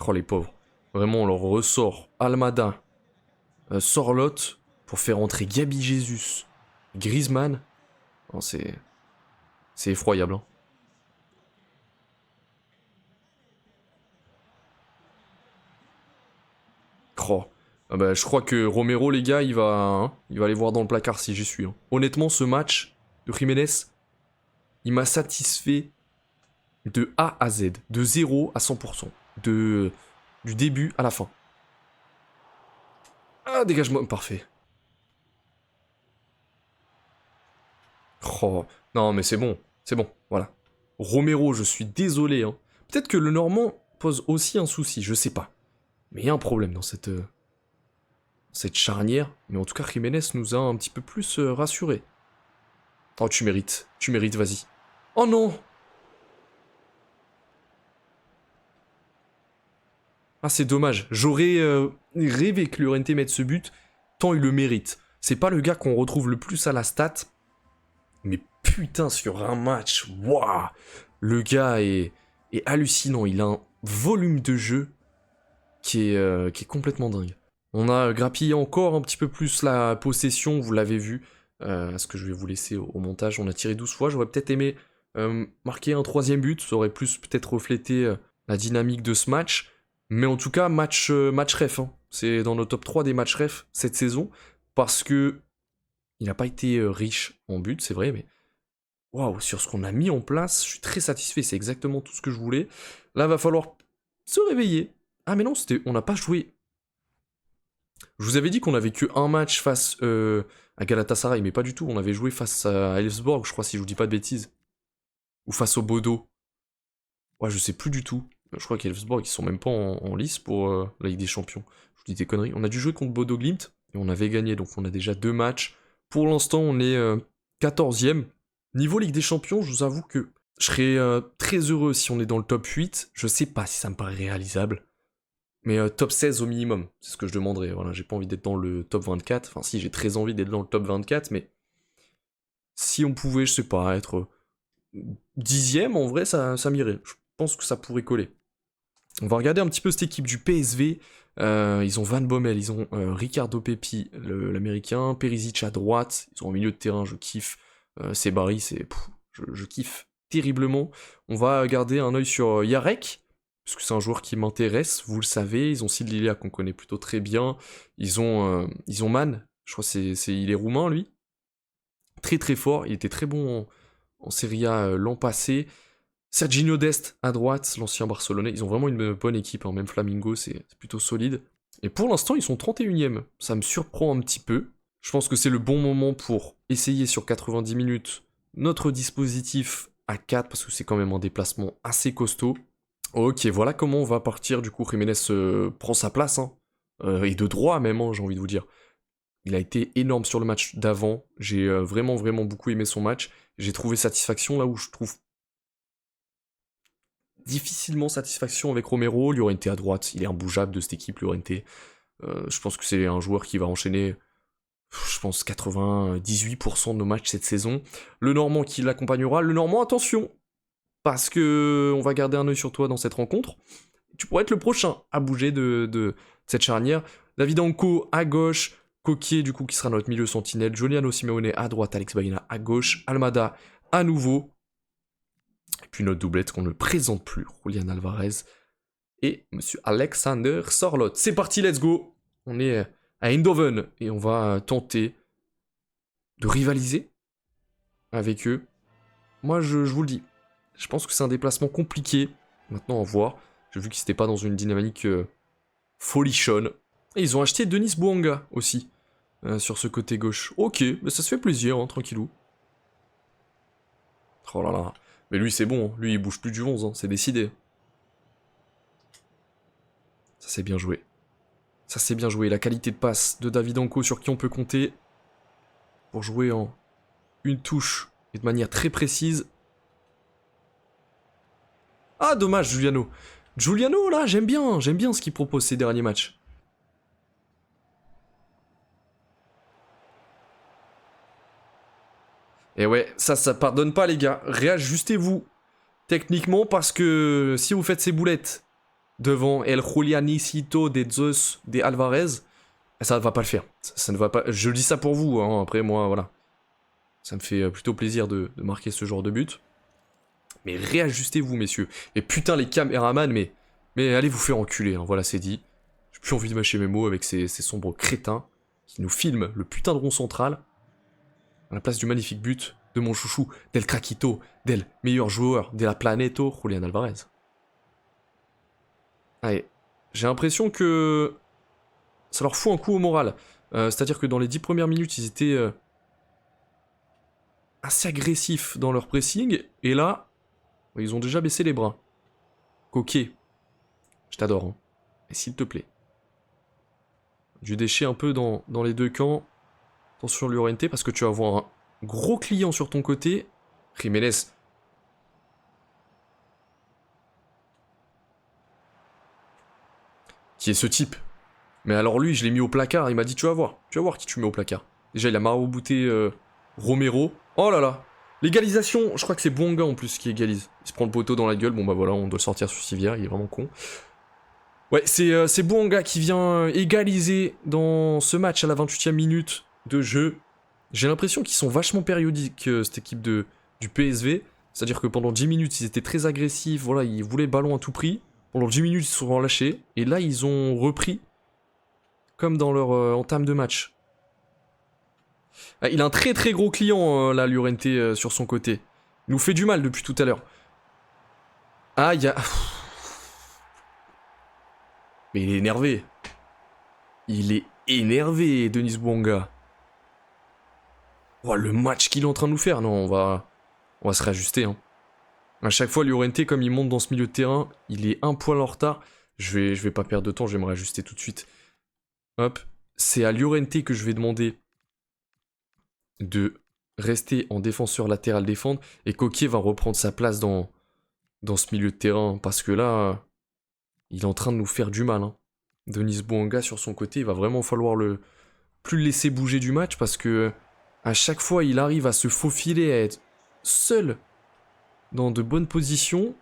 Oh les pauvres. Vraiment on leur ressort Almada, Sorloth pour faire entrer Gabi Jesus, Griezmann. Oh, c'est effroyable. Hein. Ah bah, je crois que Romero, les gars, il va aller voir dans le placard si j'y suis. Hein. Honnêtement, ce match de Jiménez, il m'a satisfait de A à Z, de 0 à 100%, du début à la fin. Ah, dégage-moi, parfait. Oh, non, mais c'est bon, voilà. Romero, je suis désolé. Hein. Peut-être que le Normand pose aussi un souci, je sais pas. Mais il y a un problème dans cette charnière. Mais en tout cas, Jiménez nous a un petit peu plus rassurés. Oh, tu mérites, vas-y. Oh non! Ah, c'est dommage. J'aurais rêvé que l'URNT mette ce but, tant il le mérite. C'est pas le gars qu'on retrouve le plus à la stat. Mais putain, sur un match, waouh! Le gars est hallucinant. Il a un volume de jeu qui est complètement dingue. On a grappillé encore un petit peu plus la possession, vous l'avez vu. Ce que je vais vous laisser au montage. On a tiré 12 fois. J'aurais peut-être aimé marquer un troisième but. Ça aurait plus peut-être reflété la dynamique de ce match. Mais en tout cas, match ref. Hein. C'est dans nos top 3 des matchs ref cette saison. Parce que il n'a pas été riche en but, c'est vrai, mais waouh, sur ce qu'on a mis en place, je suis très satisfait. C'est exactement tout ce que je voulais. Là, va falloir se réveiller. Ah, mais non, on n'a pas joué. Je vous avais dit qu'on avait que un match face à Galatasaray, mais pas du tout. On avait joué face à Elfsborg, je crois, si je vous dis pas de bêtises. Ou face au Bodo. Ouais, je sais plus du tout. Je crois qu'Elfsborg, ils sont même pas en lice pour la Ligue des Champions. Je vous dis des conneries. On a dû jouer contre Bodo Glimt, et on avait gagné, donc on a déjà 2 matchs. Pour l'instant, on est 14e. Niveau Ligue des Champions, je vous avoue que je serais très heureux si on est dans le top 8. Je sais pas si ça me paraît réalisable. Mais top 16 au minimum, c'est ce que je demanderais. Voilà, j'ai pas envie d'être dans le top 24. Enfin, si, j'ai très envie d'être dans le top 24, mais si on pouvait, je sais pas, être 10e, en vrai, ça m'irait. Je pense que ça pourrait coller. On va regarder un petit peu cette équipe du PSV. Ils ont Van Bommel, ils ont Ricardo Pepi, l'américain, Perisic à droite. Ils sont au milieu de terrain, je kiffe. C'est Barry, je kiffe terriblement. On va garder un œil sur Yarek, parce que c'est un joueur qui m'intéresse, vous le savez. Ils ont Sid Lilia qu'on connaît plutôt très bien. Ils ont Man, je crois il est roumain lui. Très très fort, il était très bon en Serie A l'an passé. Serginho Dest à droite, l'ancien Barcelonais. Ils ont vraiment une bonne équipe, hein. Même Flamingo, c'est plutôt solide. Et pour l'instant, ils sont 31e. Ça me surprend un petit peu. Je pense que c'est le bon moment pour essayer sur 90 minutes notre dispositif à 4, parce que c'est quand même un déplacement assez costaud. Ok, voilà comment on va partir. Du coup, Jiménez prend sa place, hein. Et de droit même, hein, j'ai envie de vous dire. Il a été énorme sur le match d'avant. J'ai vraiment, vraiment beaucoup aimé son match. J'ai trouvé satisfaction là où je trouve difficilement satisfaction avec Romero. Llorente à droite, il est imbougeable de cette équipe, Llorente. Je pense que c'est un joueur qui va enchaîner, je pense, 98% de nos matchs cette saison. Le Normand qui l'accompagnera. Le Normand, attention, parce que on va garder un œil sur toi dans cette rencontre. Tu pourrais être le prochain à bouger de cette charnière. David Anko à gauche, Coquier du coup qui sera notre milieu sentinelle, Giuliano Simeone à droite, Alex Baena à gauche, Almada à nouveau. Et puis notre doublette qu'on ne présente plus, Julian Alvarez et Monsieur Alexander Sorloth. C'est parti, let's go. On est à Eindhoven et on va tenter de rivaliser avec eux. Moi, je vous le dis, je pense que c'est un déplacement compliqué. Maintenant, on va voir. J'ai vu qu'ils n'étaient pas dans une dynamique folichonne. Et ils ont acheté Denis Bouanga aussi, sur ce côté gauche. Ok, mais ça se fait plaisir, hein, tranquillou. Oh là là. Mais lui, c'est bon, hein. Lui, il bouge plus du 11, hein. C'est décidé. Ça, c'est bien joué. Ça, c'est bien joué. La qualité de passe de David Anko sur qui on peut compter pour jouer en une touche et de manière très précise. Ah, dommage, Giuliano. Giuliano, là, j'aime bien ce qu'il propose ces derniers matchs. Et ouais, ça pardonne pas, les gars. Réajustez-vous techniquement, parce que si vous faites ces boulettes devant El Julianicito des Zeus, des Alvarez, ça ne va pas le faire. Ça ne va pas. Je dis ça pour vous, hein. Après, moi, voilà. Ça me fait plutôt plaisir de marquer ce genre de but. Mais réajustez-vous, messieurs. Et putain, les caméramans, mais allez vous faire enculer, hein. Voilà, c'est dit. J'ai plus envie de mâcher mes mots avec ces sombres crétins qui nous filment le putain de rond central à la place du magnifique but de mon chouchou, del craquito, del meilleur joueur de la planète, Julián Alvarez. Allez, j'ai l'impression que ça leur fout un coup au moral. C'est-à-dire que dans les 10 premières minutes, ils étaient assez agressifs dans leur pressing, et là, ils ont déjà baissé les bras. Coquet, je t'adore, hein. Et s'il te plaît. Du déchet un peu dans les deux camps. Attention Llorente, parce que tu vas avoir un gros client sur ton côté. Jiménez. Qui est ce type? Mais alors lui, je l'ai mis au placard, il m'a dit tu vas voir qui tu mets au placard. Déjà, il a marabouté Romero. Oh là là. L'égalisation, je crois que c'est Bouanga en plus qui égalise. Il se prend le poteau dans la gueule, bon bah voilà, on doit le sortir sur civière, il est vraiment con. Ouais, c'est Bouanga qui vient égaliser dans ce match à la 28e minute de jeu. J'ai l'impression qu'ils sont vachement périodiques, cette équipe du PSV. C'est-à-dire que pendant 10 minutes, ils étaient très agressifs, voilà, ils voulaient le ballon à tout prix. Pendant 10 minutes, ils se sont relâchés. Et là, ils ont repris, comme dans leur entame de match. Ah, il a un très très gros client, là, Llorente, sur son côté. Il nous fait du mal depuis tout à l'heure. Ah, il y a... Mais il est énervé. Il est énervé, Denis Bouanga. Oh, le match qu'il est en train de nous faire. Non, on va se réajuster. Hein. À chaque fois, Llorente, comme il monte dans ce milieu de terrain, il est un poil en retard. Je vais pas perdre de temps, je vais me réajuster tout de suite. Hop. C'est à Llorente que je vais demander de rester en défenseur latéral défendre. Et Coquet va reprendre sa place dans ce milieu de terrain. Parce que là, il est en train de nous faire du mal. Hein. Denis Bouanga sur son côté, il va vraiment falloir plus le laisser bouger du match. Parce que à chaque fois, il arrive à se faufiler, à être seul dans de bonnes positions.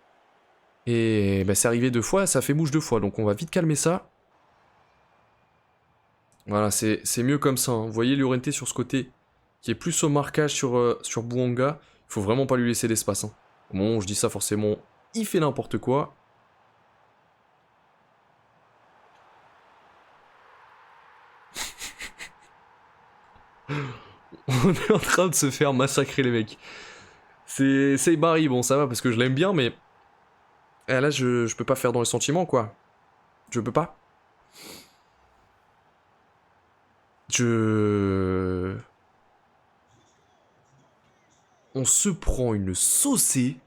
Et bah, c'est arrivé 2 fois, ça fait bouge 2 fois. Donc on va vite calmer ça. Voilà, c'est mieux comme ça. Hein. Vous voyez Llorente sur ce côté, qui est plus au marquage sur Bouanga. Il faut vraiment pas lui laisser d'espace. Hein. Au moment où je dis ça, forcément, il fait n'importe quoi. On est en train de se faire massacrer les mecs. C'est Barry, bon ça va parce que je l'aime bien, mais... là je peux pas faire dans les sentiments quoi. Je peux pas. On se prend une saucée.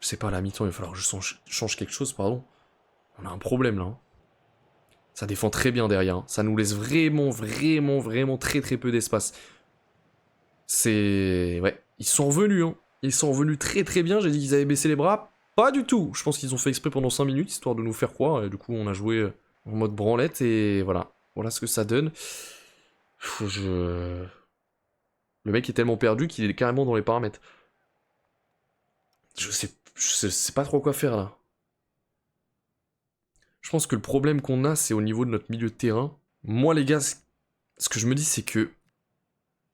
Je sais pas, à la mi-temps, il va falloir que je change quelque chose, pardon. On a un problème là. Hein. Ça défend très bien derrière. Hein. Ça nous laisse vraiment très très peu d'espace. C'est... Ouais, ils sont revenus. Hein. Ils sont revenus très très bien. J'ai dit qu'ils avaient baissé les bras. Pas du tout. Je pense qu'ils ont fait exprès pendant 5 minutes, histoire de nous faire croire. Et du coup, on a joué en mode branlette. Et voilà. Voilà ce que ça donne. Le mec est tellement perdu qu'il est carrément dans les paramètres. Je sais pas trop quoi faire là. Je pense que le problème qu'on a, c'est au niveau de notre milieu de terrain. Moi, les gars, ce que je me dis, c'est que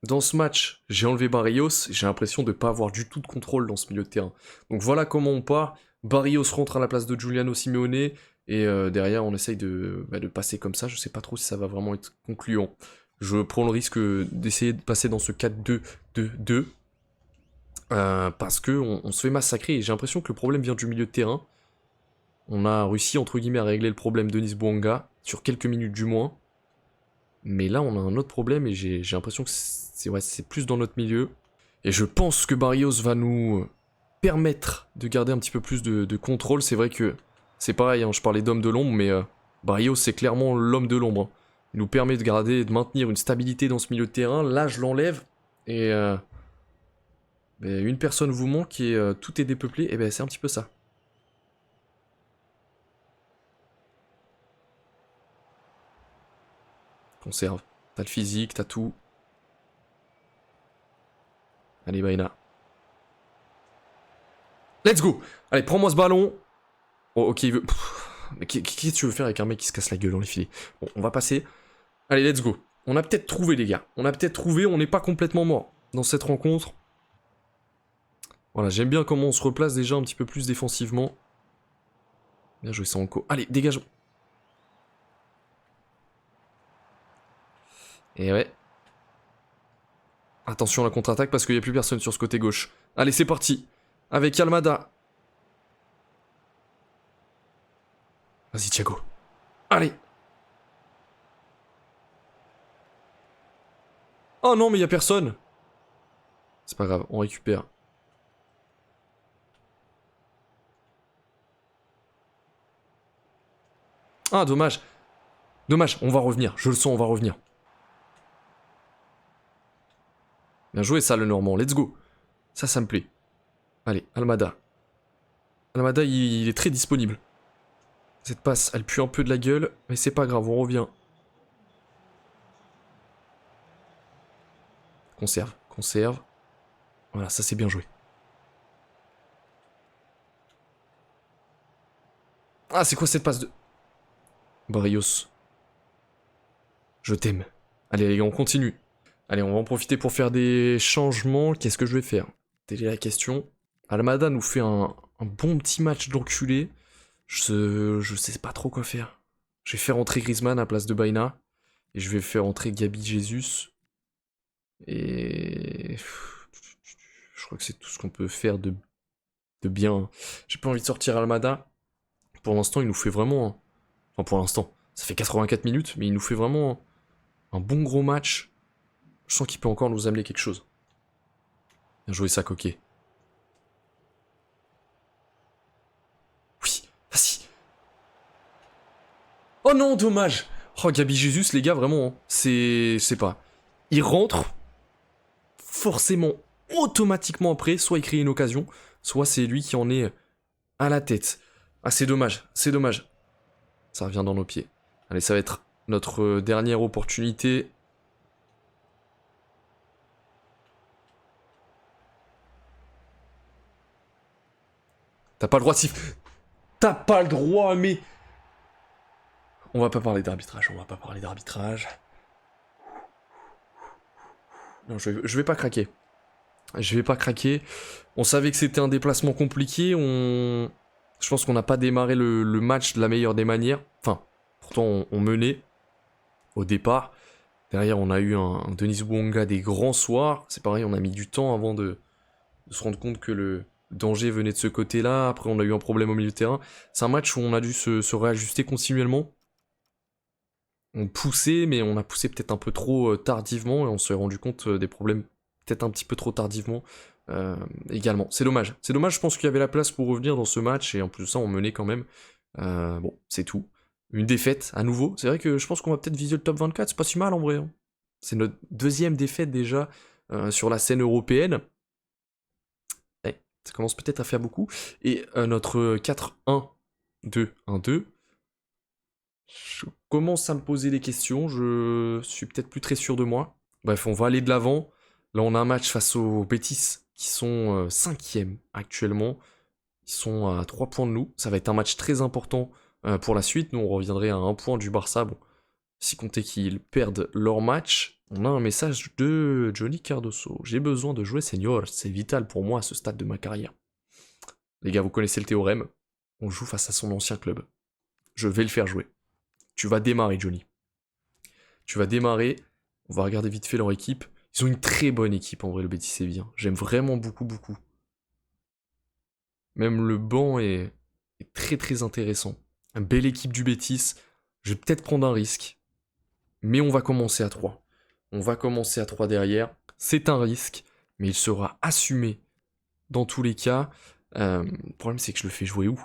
dans ce match, j'ai enlevé Barrios, j'ai l'impression de ne pas avoir du tout de contrôle dans ce milieu de terrain. Donc voilà comment on part. Barrios rentre à la place de Giuliano Simeone, et derrière, on essaye de passer comme ça. Je sais pas trop si ça va vraiment être concluant. Je prends le risque d'essayer de passer dans ce 4-2-2-2. Parce qu'on se fait massacrer, et j'ai l'impression que le problème vient du milieu de terrain. On a réussi, entre guillemets, à régler le problème de Denis Bouanga, sur quelques minutes du moins. Mais là, on a un autre problème, et j'ai l'impression que c'est plus dans notre milieu. Et je pense que Barrios va nous permettre de garder un petit peu plus de contrôle. C'est vrai que c'est pareil, hein, je parlais d'homme de l'ombre, mais Barrios, c'est clairement l'homme de l'ombre. Hein. Il nous permet de maintenir une stabilité dans ce milieu de terrain. Là, je l'enlève, et une personne vous manque, et tout est dépeuplé, et ben c'est un petit peu ça. Conserve. T'as le physique, t'as tout. Allez, Baina. Let's go! Allez, prends-moi ce ballon. Oh, ok, il veut... Mais qu'est-ce que tu veux faire avec un mec qui se casse la gueule dans les filets? Bon, on va passer. Allez, let's go. On a peut-être trouvé, les gars. On n'est pas complètement mort dans cette rencontre. Voilà, j'aime bien comment on se replace déjà un petit peu plus défensivement. Bien joué Sanko. Allez, dégage. Et ouais. Attention à la contre-attaque parce qu'il n'y a plus personne sur ce côté gauche. Allez, c'est parti. Avec Almada. Vas-y, Thiago. Allez. Oh non, mais il n'y a personne. C'est pas grave, on récupère. Ah, dommage. Dommage, on va revenir. Je le sens, on va revenir. Bien joué ça, le Normand. Let's go. Ça me plaît. Allez, Almada. Almada, il est très disponible. Cette passe, elle pue un peu de la gueule, mais c'est pas grave, on revient. Conserve, conserve. Voilà, ça c'est bien joué. Ah, c'est quoi cette passe de... Barrios. Je t'aime. Allez les gars, on continue. Allez, on va en profiter pour faire des changements. Qu'est-ce que je vais faire? Telle est la question. Almada nous fait un bon petit match d'enculé. Je sais pas trop quoi faire. Je vais faire entrer Griezmann à la place de Baina. Et je vais faire entrer Gabi Jesus. Et... Je crois que c'est tout ce qu'on peut faire de bien. J'ai pas envie de sortir Almada. Pour l'instant, il nous fait vraiment... Enfin, pour l'instant, ça fait 84 minutes, mais il nous fait vraiment un bon gros match. Je sens qu'il peut encore nous amener quelque chose. Bien joué ça, Coquet. Oui, vas-y. Oh non, dommage. Oh, Gabi Jesus, les gars, vraiment, hein, c'est pas... Il rentre, forcément, automatiquement après, soit il crée une occasion, soit c'est lui qui en est à la tête. Ah, c'est dommage, c'est dommage. Ça revient dans nos pieds. Allez, ça va être notre dernière opportunité. T'as pas le droit de siffler. T'as pas le droit, mais... On va pas parler d'arbitrage, on va pas parler d'arbitrage. Non, je vais pas craquer. Je vais pas craquer. On savait que c'était un déplacement compliqué. Je pense qu'on n'a pas démarré le match de la meilleure des manières. Enfin, pourtant on menait au départ. Derrière, on a eu un Denis Bouanga des grands soirs. C'est pareil, on a mis du temps avant de se rendre compte que le danger venait de ce côté-là. Après, on a eu un problème au milieu de terrain. C'est un match où on a dû se réajuster continuellement. On poussait, mais on a poussé peut-être un peu trop tardivement et on s'est rendu compte des problèmes peut-être un petit peu trop tardivement également. C'est dommage. C'est dommage, je pense qu'il y avait la place pour revenir dans ce match et en plus de ça, on menait quand même. Bon, c'est tout. Une défaite à nouveau. C'est vrai que je pense qu'on va peut-être viser le top 24, c'est pas si mal en vrai. Hein. C'est notre deuxième défaite déjà sur la scène européenne. Ouais, ça commence peut-être à faire beaucoup. Et notre 4-1, 2-1-2. Je commence à me poser des questions, je suis peut-être plus très sûr de moi. Bref, on va aller de l'avant. Là, on a un match face aux Betis, qui sont 5e actuellement. Ils sont à 3 points de nous. Ça va être un match très important pour la suite. Nous, on reviendrait à 1 point du Barça. Bon, si compter qu'ils perdent leur match, on a un message de Johnny Cardoso. J'ai besoin de jouer senior, c'est vital pour moi à ce stade de ma carrière. Les gars, vous connaissez le théorème. On joue face à son ancien club. Je vais le faire jouer. Tu vas démarrer, Johnny. Tu vas démarrer. On va regarder vite fait leur équipe. Ils ont une très bonne équipe, en vrai, le Betis Séville. J'aime vraiment beaucoup, beaucoup. Même le banc est très, très intéressant. Une belle équipe du Betis. Je vais peut-être prendre un risque. Mais on va commencer à 3. On va commencer à 3 derrière. C'est un risque, mais il sera assumé dans tous les cas. Le problème, c'est que je le fais jouer où?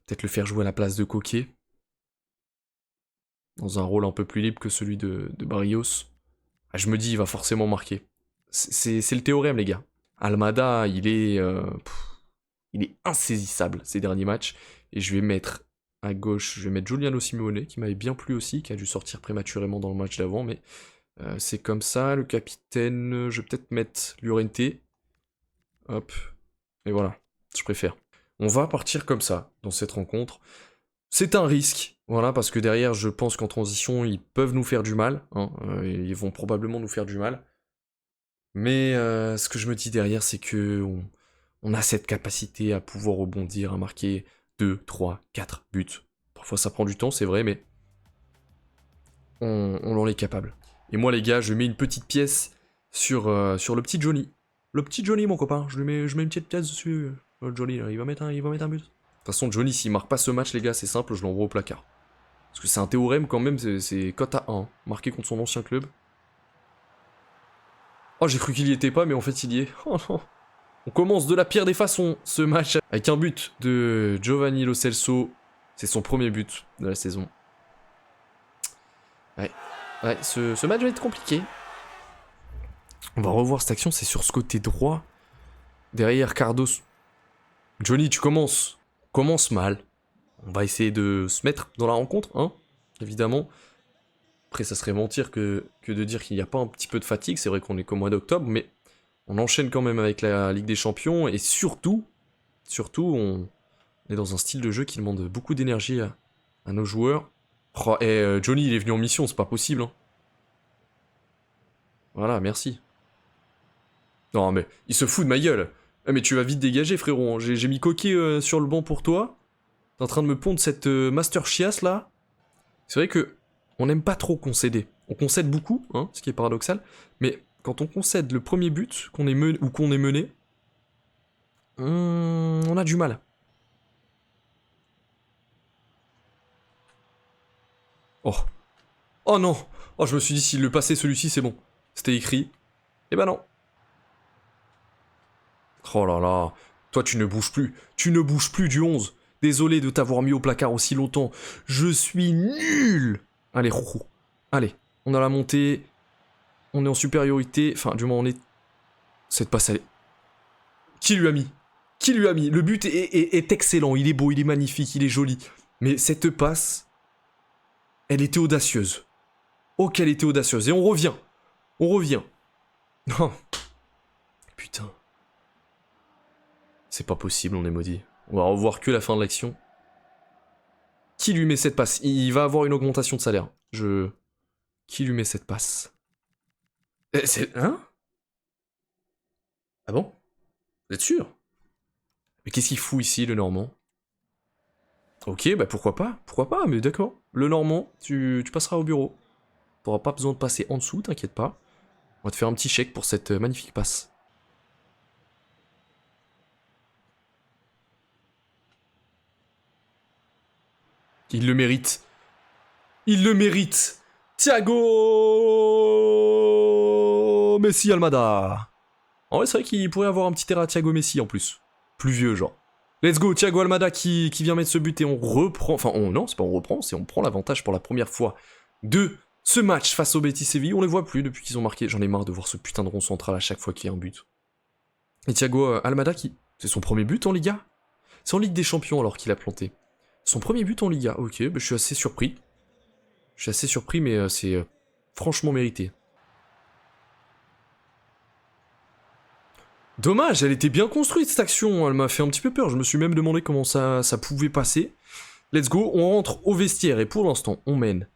Peut-être le faire jouer à la place de Coquet. Dans un rôle un peu plus libre que celui de Barrios. Ah, je me dis, il va forcément marquer. C'est le théorème, les gars. Almada, il est insaisissable ces derniers matchs. Et je vais mettre à gauche, je vais mettre Giuliano Simeone, qui m'avait bien plu aussi, qui a dû sortir prématurément dans le match d'avant, mais c'est comme ça. Le capitaine, je vais peut-être mettre Llorente. Hop. Et voilà, je préfère. On va partir comme ça, dans cette rencontre. C'est un risque, voilà, parce que derrière, je pense qu'en transition, ils peuvent nous faire du mal. Hein, ils vont probablement nous faire du mal. Mais ce que je me dis derrière, c'est que on a cette capacité à pouvoir rebondir, à marquer 2, 3, 4 buts. Parfois ça prend du temps, c'est vrai, mais on en est capable. Et moi les gars, je mets une petite pièce sur le petit Johnny. Le petit Johnny mon copain, je mets une petite pièce dessus. Johnny, là, il va mettre un but. De toute façon, Johnny, s'il marque pas ce match, les gars, c'est simple, je l'envoie au placard. Parce que c'est un théorème quand même, c'est cote à 1, marqué contre son ancien club. Oh, j'ai cru qu'il y était pas, mais en fait, il y est. Oh non. On commence de la pire des façons, ce match, avec un but de Giovanni Lo Celso. C'est son premier but de la saison. Ouais, ce match va être compliqué. On va revoir cette action, c'est sur ce côté droit. Derrière Cardos. Johnny, tu commences. Commence mal. On va essayer de se mettre dans la rencontre, hein, évidemment. Après, ça serait mentir que de dire qu'il n'y a pas un petit peu de fatigue. C'est vrai qu'on est qu'au mois d'octobre, mais on enchaîne quand même avec la Ligue des Champions. Et surtout, on est dans un style de jeu qui demande beaucoup d'énergie à nos joueurs. Oh, et Johnny, il est venu en mission, c'est pas possible. Hein. Voilà, merci. Non, mais il se fout de ma gueule. Mais tu vas vite dégager, frérot. J'ai mis Coquet sur le banc pour toi. T'es en train de me pondre cette Master Chiasse là. C'est vrai que on n'aime pas trop concéder. On concède beaucoup, hein, ce qui est paradoxal. Mais quand on concède le premier but qu'on est mené, on a du mal. Oh. Oh non. Oh, je me suis dit, s'il le passait celui-ci, c'est bon. C'était écrit. Eh ben non. Oh là là. Toi, tu ne bouges plus. Tu ne bouges plus du 11. Désolé de t'avoir mis au placard aussi longtemps. Je suis nul. Allez, roux. Allez, on a la montée. On est en supériorité. Enfin, du moins, on est... Cette passe, elle est... Qui lui a mis? Qui lui a mis? Le but est excellent. Il est beau, il est magnifique, il est joli. Mais cette passe... Elle était audacieuse. Oh, qu'elle était audacieuse. Et on revient. On revient. Non. Putain. C'est pas possible, on est maudit. On va revoir que la fin de l'action. Qui lui met cette passe? Il va avoir une augmentation de salaire. Qui lui met cette passe? C'est... Hein? Ah bon? Vous êtes sûr? Mais qu'est-ce qu'il fout ici, le Normand? Ok, bah pourquoi pas, mais d'accord. Le Normand, tu passeras au bureau. T'auras pas besoin de passer en dessous, t'inquiète pas. On va te faire un petit chèque pour cette magnifique passe. Il le mérite. Il le mérite. Thiago Messi Almada. En vrai, c'est vrai qu'il pourrait avoir un petit terrain à Thiago Messi en plus. Plus vieux, genre. Let's go, Thiago Almada qui vient mettre ce but et on reprend... Enfin, non, c'est pas on reprend, c'est on prend l'avantage pour la première fois de ce match face au Betis Séville. On les voit plus depuis qu'ils ont marqué. J'en ai marre de voir ce putain de rond central à chaque fois qu'il y a un but. Et Thiago Almada qui... C'est son premier but en Liga. C'est en Ligue des Champions alors qu'il a planté. Son premier but en Liga. Ok, bah, je suis assez surpris. Je suis assez surpris, mais c'est franchement mérité. Dommage, elle était bien construite cette action, elle m'a fait un petit peu peur, je me suis même demandé comment ça pouvait passer. Let's go, on rentre au vestiaire et pour l'instant on mène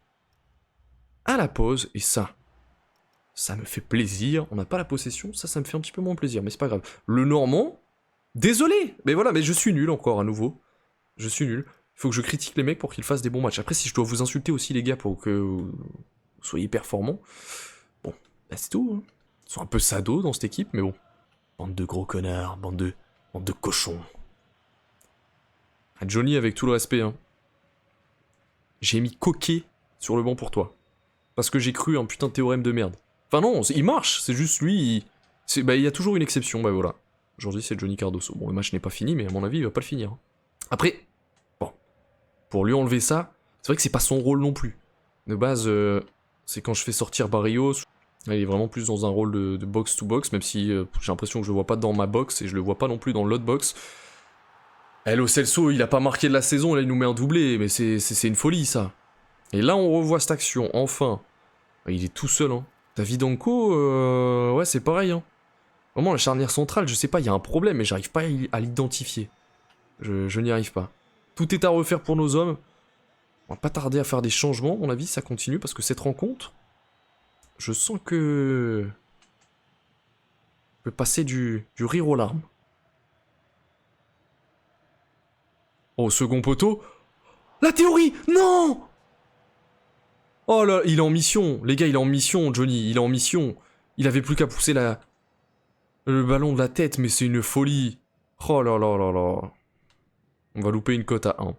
à la pause et ça me fait plaisir. On n'a pas la possession, ça me fait un petit peu moins plaisir, mais c'est pas grave. Le Normand, désolé, mais voilà, mais je suis nul encore à nouveau. Je suis nul. Il faut que je critique les mecs pour qu'ils fassent des bons matchs. Après, si je dois vous insulter aussi les gars pour que vous soyez performants, bon, bah c'est tout. Hein. Ils sont un peu sados dans cette équipe, mais bon. Bande de gros connards, bande de cochons. Ah, Johnny, avec tout le respect, hein. J'ai mis Coquet sur le banc pour toi. Parce que j'ai cru un putain de théorème de merde. Enfin non, il marche, c'est juste lui, il y a toujours une exception, bah voilà. Aujourd'hui c'est Johnny Cardoso. Bon, le match n'est pas fini, mais à mon avis, il va pas le finir. Après, bon, pour lui enlever ça, c'est vrai que c'est pas son rôle non plus. De base, c'est quand je fais sortir Barrios, il est vraiment plus dans un rôle de box-to-box, même si j'ai l'impression que je le vois pas dans ma box, et je le vois pas non plus dans l'autre box. Lo Celso, il a pas marqué de la saison, là il nous met un doublé, mais c'est une folie ça. Et là on revoit cette action, enfin. Il est tout seul, hein. David Anko, ouais c'est pareil, hein. Vraiment la charnière centrale, je sais pas, il y a un problème, mais j'arrive pas à l'identifier. Je n'y arrive pas. Tout est à refaire pour nos hommes. On va pas tarder à faire des changements, à mon avis, ça continue, parce que cette rencontre, je sens que... je peux passer du rire aux larmes. Oh, second poteau. La théorie. Non. Oh là, il est en mission. Les gars, il est en mission, Johnny. Il est en mission. Il avait plus qu'à pousser le ballon de la tête, mais c'est une folie. Oh là là là là. On va louper une cote à 1.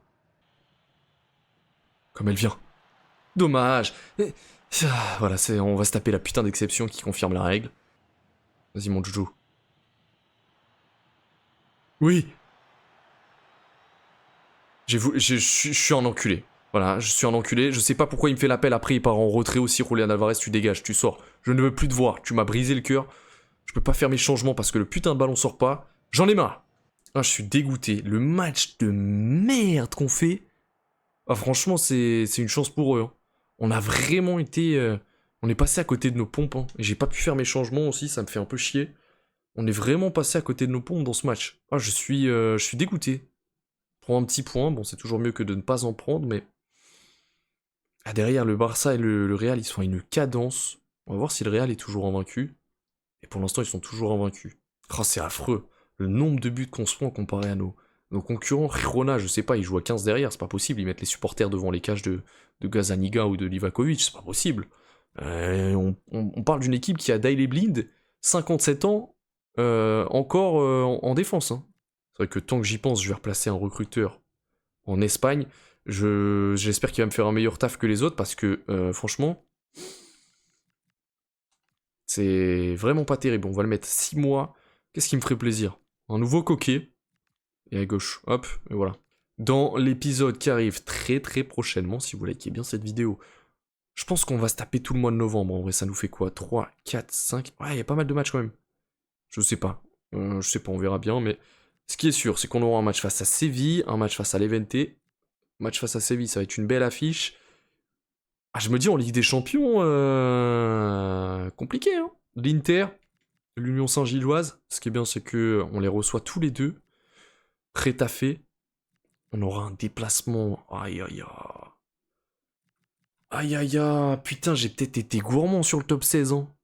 Comme elle vient. Dommage. Voilà, on va se taper la putain d'exception qui confirme la règle. Vas-y, mon Jojo. Oui. Je suis un enculé. Voilà, je suis un enculé. Je sais pas pourquoi il me fait l'appel. Après, il part en retrait aussi. Julián Alvarez, tu dégages, tu sors. Je ne veux plus te voir. Tu m'as brisé le cœur. Je peux pas faire mes changements parce que le putain de ballon sort pas. J'en ai marre. Ah, je suis dégoûté. Le match de merde qu'on fait. Ah, franchement, c'est une chance pour eux. Hein. On a vraiment été... on est passé à côté de nos pompes. Hein. Et j'ai pas pu faire mes changements aussi. Ça me fait un peu chier. On est vraiment passé à côté de nos pompes dans ce match. Ah, je suis dégoûté. Prends un petit point. Bon, c'est toujours mieux que de ne pas en prendre, mais... Ah, derrière, le Barça et le Real, ils sont à une cadence. On va voir si le Real est toujours invaincu. Et pour l'instant, ils sont toujours invaincus. Oh, c'est affreux. Le nombre de buts qu'on se prend comparé à nos concurrents. Girona, je sais pas, ils jouent à 15 derrière, c'est pas possible. Ils mettent les supporters devant les cages de Gazaniga ou de Livakovic, c'est pas possible. On parle d'une équipe qui a Daley Blind, 57 ans, encore en défense. Hein. C'est vrai que tant que j'y pense, je vais replacer un recruteur en Espagne. J'espère qu'il va me faire un meilleur taf que les autres parce que, franchement, c'est vraiment pas terrible. On va le mettre 6 mois. Qu'est-ce qui me ferait plaisir? Un nouveau coquet. Et à gauche, hop, et voilà. Dans l'épisode qui arrive très très prochainement, si vous likez bien cette vidéo, je pense qu'on va se taper tout le mois de novembre. En vrai, ça nous fait quoi? 3, 4, 5... Ouais, il y a pas mal de matchs quand même. Je sais pas. On verra bien, mais... Ce qui est sûr, c'est qu'on aura un match face à Séville, un match face à Levante. Match face à Séville, ça va être une belle affiche. Ah, je me dis, en Ligue des Champions... compliqué, hein. L'Inter, l'Union Saint-Gilloise. Ce qui est bien, c'est que on les reçoit tous les deux. Rétafé. On aura un déplacement. Aïe aïe aïe. Aïe aïe aïe. Putain, j'ai peut-être été gourmand sur le top 16 ans.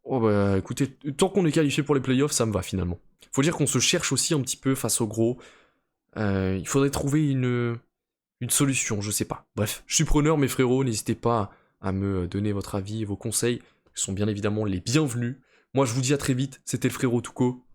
Oh bah écoutez, tant qu'on est qualifié pour les playoffs, ça me va finalement. Faut dire qu'on se cherche aussi un petit peu face au gros. Il faudrait trouver une solution, je sais pas. Bref, je suis preneur mes frérots, n'hésitez pas à me donner votre avis et vos conseils. Ils sont bien évidemment les bienvenus. Moi je vous dis à très vite, c'était le frérot Touko.